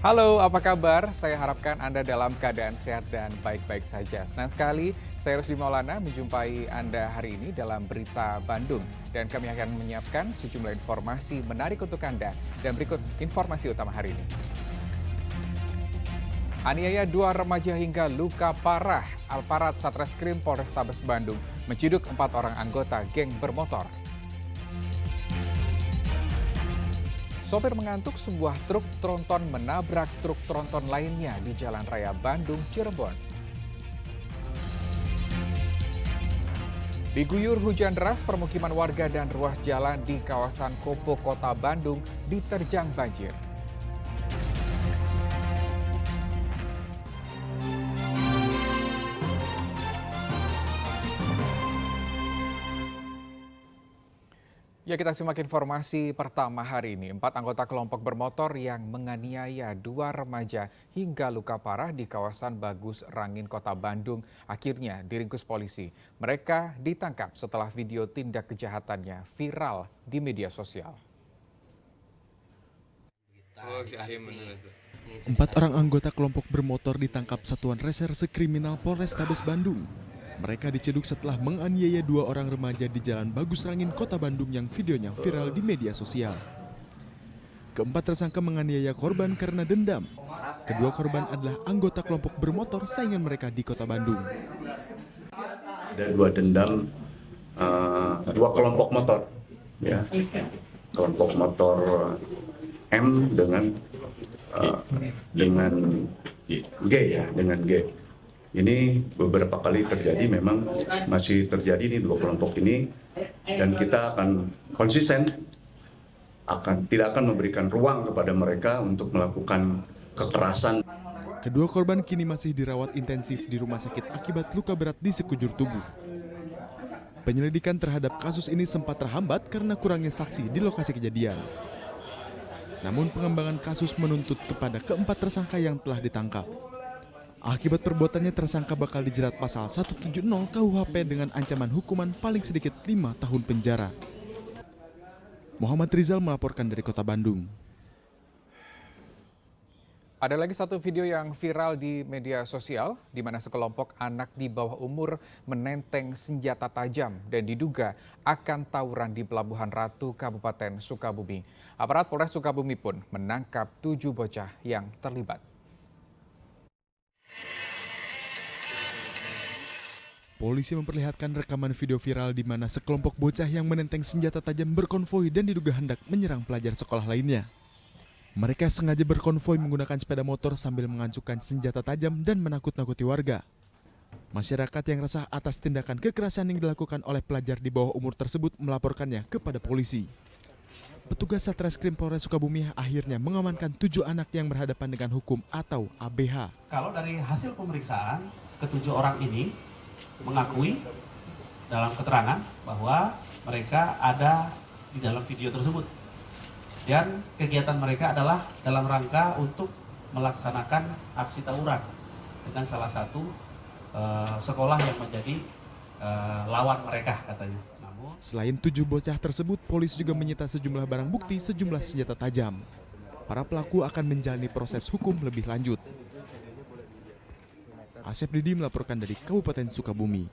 Halo, apa kabar? Saya harapkan Anda dalam keadaan sehat dan baik-baik saja. Senang sekali saya Rusdi Maulana menjumpai Anda hari ini dalam Berita Bandung. Dan kami akan menyiapkan sejumlah informasi menarik untuk Anda. Dan berikut informasi utama hari ini. Aniaya 2 remaja hingga luka parah. Aparat Satreskrim Polrestabes Bandung menciduk 4 orang anggota geng bermotor. Sopir mengantuk, sebuah truk tronton menabrak truk tronton lainnya di Jalan Raya Bandung, Cirebon. Diguyur hujan deras, permukiman warga dan ruas jalan di kawasan Kopo, Kota Bandung diterjang banjir. Ya, kita simak informasi pertama hari ini. 4 anggota kelompok bermotor yang menganiaya 2 remaja hingga luka parah di kawasan Bagus Rangin, Kota Bandung akhirnya diringkus polisi. Mereka ditangkap setelah video tindak kejahatannya viral di media sosial. 4 orang anggota kelompok bermotor ditangkap Satuan Reserse Kriminal Polrestabes Bandung. Mereka diciduk setelah menganiaya 2 orang remaja di Jalan Bagus Rangin, Kota Bandung yang videonya viral di media sosial. Keempat tersangka menganiaya korban karena dendam. Kedua korban adalah anggota kelompok bermotor saingan mereka di Kota Bandung. Ada 2 dendam, 2 kelompok motor, ya, kelompok motor M dengan G, ya, dengan G. Ini beberapa kali terjadi, memang masih terjadi nih 2 kelompok ini, dan kita akan konsisten, tidak akan memberikan ruang kepada mereka untuk melakukan kekerasan. Kedua korban kini masih dirawat intensif di rumah sakit akibat luka berat di sekujur tubuh. Penyelidikan terhadap kasus ini sempat terhambat karena kurangnya saksi di lokasi kejadian. Namun pengembangan kasus menuntut kepada keempat tersangka yang telah ditangkap. Akibat perbuatannya tersangka bakal dijerat pasal 170 KUHP dengan ancaman hukuman paling sedikit 5 tahun penjara. Muhammad Rizal melaporkan dari Kota Bandung. Ada lagi satu video yang viral di media sosial di mana sekelompok anak di bawah umur menenteng senjata tajam dan diduga akan tawuran di Pelabuhan Ratu, Kabupaten Sukabumi. Aparat Polres Sukabumi pun menangkap 7 bocah yang terlibat. Polisi memperlihatkan rekaman video viral di mana sekelompok bocah yang menenteng senjata tajam berkonvoi dan diduga hendak menyerang pelajar sekolah lainnya. Mereka sengaja berkonvoi menggunakan sepeda motor sambil mengancungkan senjata tajam dan menakut-nakuti warga. Masyarakat yang resah atas tindakan kekerasan yang dilakukan oleh pelajar di bawah umur tersebut melaporkannya kepada polisi. Petugas Satreskrim Polres Sukabumi akhirnya mengamankan 7 anak yang berhadapan dengan hukum atau ABH. Kalau dari hasil pemeriksaan, ke-7 orang ini mengakui dalam keterangan bahwa mereka ada di dalam video tersebut. Dan kegiatan mereka adalah dalam rangka untuk melaksanakan aksi tawuran dengan salah satu sekolah yang menjadi lawan mereka katanya. Selain 7 bocah tersebut, polisi juga menyita sejumlah barang bukti, sejumlah senjata tajam. Para pelaku akan menjalani proses hukum lebih lanjut. Asep Didi melaporkan dari Kabupaten Sukabumi.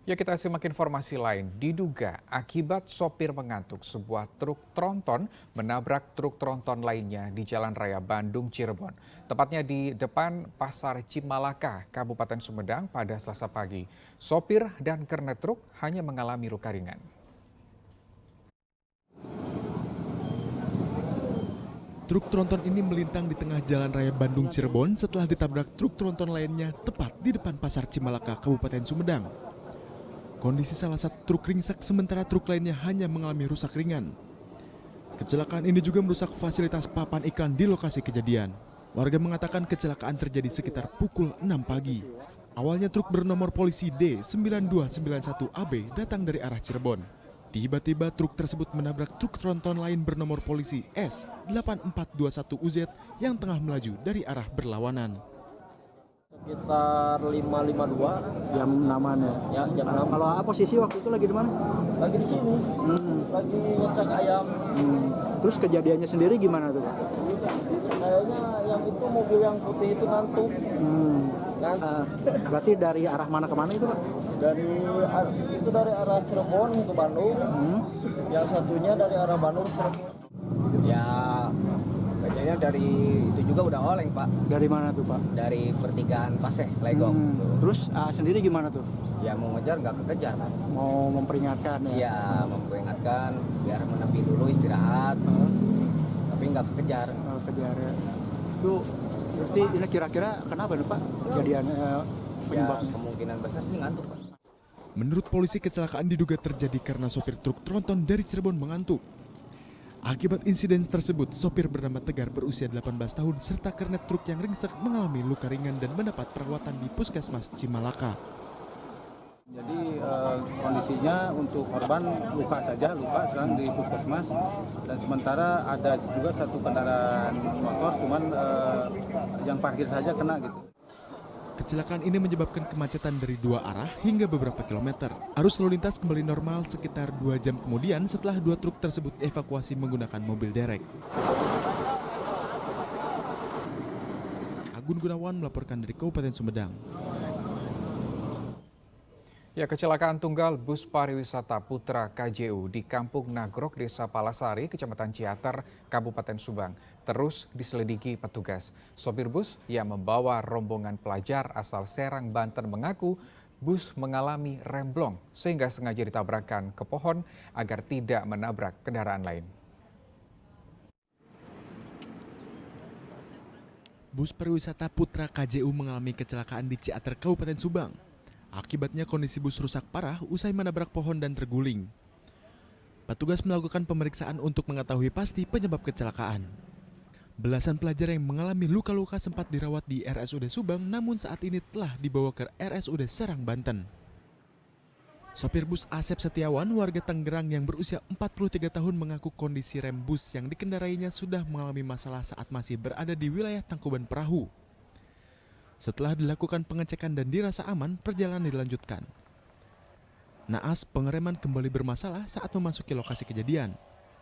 Ya, kita simak informasi lain. Diduga akibat sopir mengantuk, sebuah truk tronton menabrak truk tronton lainnya di Jalan Raya Bandung, Cirebon. Tepatnya di depan Pasar Cimalaka, Kabupaten Sumedang pada Selasa pagi. Sopir dan kernet truk hanya mengalami luka ringan. Truk tronton ini melintang di tengah Jalan Raya Bandung, Cirebon setelah ditabrak truk tronton lainnya tepat di depan Pasar Cimalaka, Kabupaten Sumedang. Kondisi salah satu truk ringsek sementara truk lainnya hanya mengalami rusak ringan. Kecelakaan ini juga merusak fasilitas papan iklan di lokasi kejadian. Warga mengatakan kecelakaan terjadi sekitar pukul 6 pagi. Awalnya truk bernomor polisi D9291AB datang dari arah Cirebon. Tiba-tiba truk tersebut menabrak truk tronton lain bernomor polisi S8421UZ yang tengah melaju dari arah berlawanan. Sekitar 5.52 jam 6-an ya. ya, jam 6. Kalau posisi waktu itu lagi di mana? Lagi di sini, lagi ngecek ayam. Terus kejadiannya sendiri gimana tuh, Pak? mobil yang putih itu ngantuk. Berarti dari arah mana ke mana itu, Pak? Dari arah Cirebon ke Bandung. Yang satunya dari arah Bandung ke Cirebon. Ya, kayaknya dari itu juga udah oleng, Pak. Dari mana tuh, Pak? Dari pertigaan Paseh, Legong. Terus sendiri gimana tuh? Ya mau ngejar nggak kekejar kan? Mau memperingatkan ya? Iya, memperingatkan biar menepi dulu istirahat. Tapi nggak kekejar. Kejar ya. Itu berarti ini kira-kira kenapa nih, Pak? Kejadian Ya, penyebabnya? kemungkinan besar sih ngantuk, Pak. Menurut polisi, kecelakaan diduga terjadi karena sopir truk tronton dari Cirebon mengantuk. Akibat insiden tersebut, sopir bernama Tegar berusia 18 tahun serta kernet truk yang ringsek mengalami luka ringan dan mendapat perawatan di Puskesmas Cimalaka. Jadi kondisinya untuk korban luka sekarang di puskesmas, dan sementara ada juga satu kendaraan motor cuman yang parkir saja kena gitu. Kecelakaan ini menyebabkan kemacetan dari 2 arah hingga beberapa kilometer. Arus lalu lintas kembali normal sekitar 2 jam kemudian setelah 2 truk tersebut dievakuasi menggunakan mobil derek. Agun Gunawan melaporkan dari Kabupaten Sumedang. Ya, kecelakaan tunggal bus pariwisata Putra KJU di Kampung Nagrok, Desa Palasari, Kecamatan Ciater, Kabupaten Subang, terus diselidiki petugas. Sopir bus yang membawa rombongan pelajar asal Serang, Banten mengaku bus mengalami remblong sehingga sengaja ditabrakkan ke pohon agar tidak menabrak kendaraan lain. Bus pariwisata Putra KJU mengalami kecelakaan di Ciater, Kabupaten Subang. Akibatnya kondisi bus rusak parah usai menabrak pohon dan terguling. Petugas melakukan pemeriksaan untuk mengetahui pasti penyebab kecelakaan. Belasan pelajar yang mengalami luka-luka sempat dirawat di RSUD Subang, namun saat ini telah dibawa ke RSUD Serang, Banten. Sopir bus Asep Setiawan, warga Tangerang yang berusia 43 tahun mengaku kondisi rem bus yang dikendarainya sudah mengalami masalah saat masih berada di wilayah Tangkuban Perahu. Setelah dilakukan pengecekan dan dirasa aman, perjalanan dilanjutkan. Naas, pengereman kembali bermasalah saat memasuki lokasi kejadian.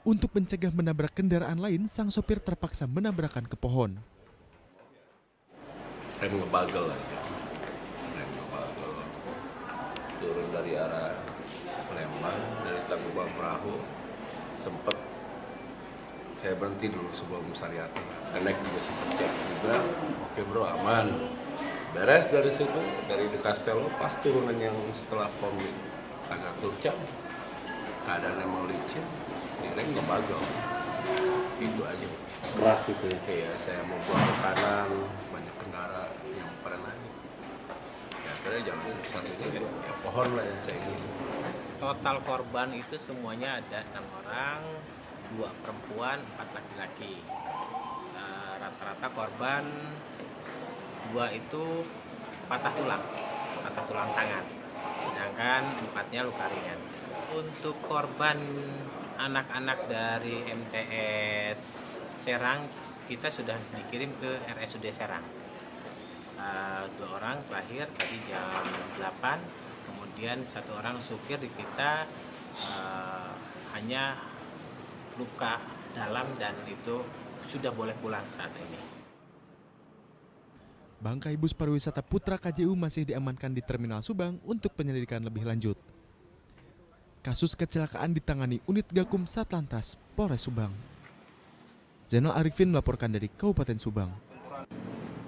Untuk mencegah menabrak kendaraan lain, sang sopir terpaksa menabrakkan ke pohon. Rem ngebagel aja. Rem ngebagel. Turun dari arah Lembang, dari Tangkuban Perahu. Sempet saya berhenti dulu sebelum Sariati. Naik juga sempat cek juga. Oke bro, aman. Beres dari situ, dari di Castello, pas turunan yang setelah pom agak terjang. Keadaannya mau licin, rem ngebagel. Itu aja. Keras itu ya. Iya, saya mau buang ke kanan, banyak kendaraan yang pada naik. Ya akhirnya jalan satu-satunya ya pohon lah yang saya ingin. Total korban itu semuanya ada 6 orang, 2 perempuan, 4 laki-laki. Rata-rata korban 2 itu patah tulang tangan, sedangkan 4-nya luka ringan. Untuk korban anak-anak dari MTS Serang, kita sudah dikirim ke RSUD Serang. 2 orang terakhir tadi jam 8, kemudian 1 orang supir di kita hanya luka dalam dan itu sudah boleh pulang saat ini. Bangkai bus pariwisata Putra KJU masih diamankan di Terminal Subang untuk penyelidikan lebih lanjut. Kasus kecelakaan ditangani unit Gakum Satlantas Polres Subang. Zainal Arifin melaporkan dari Kabupaten Subang.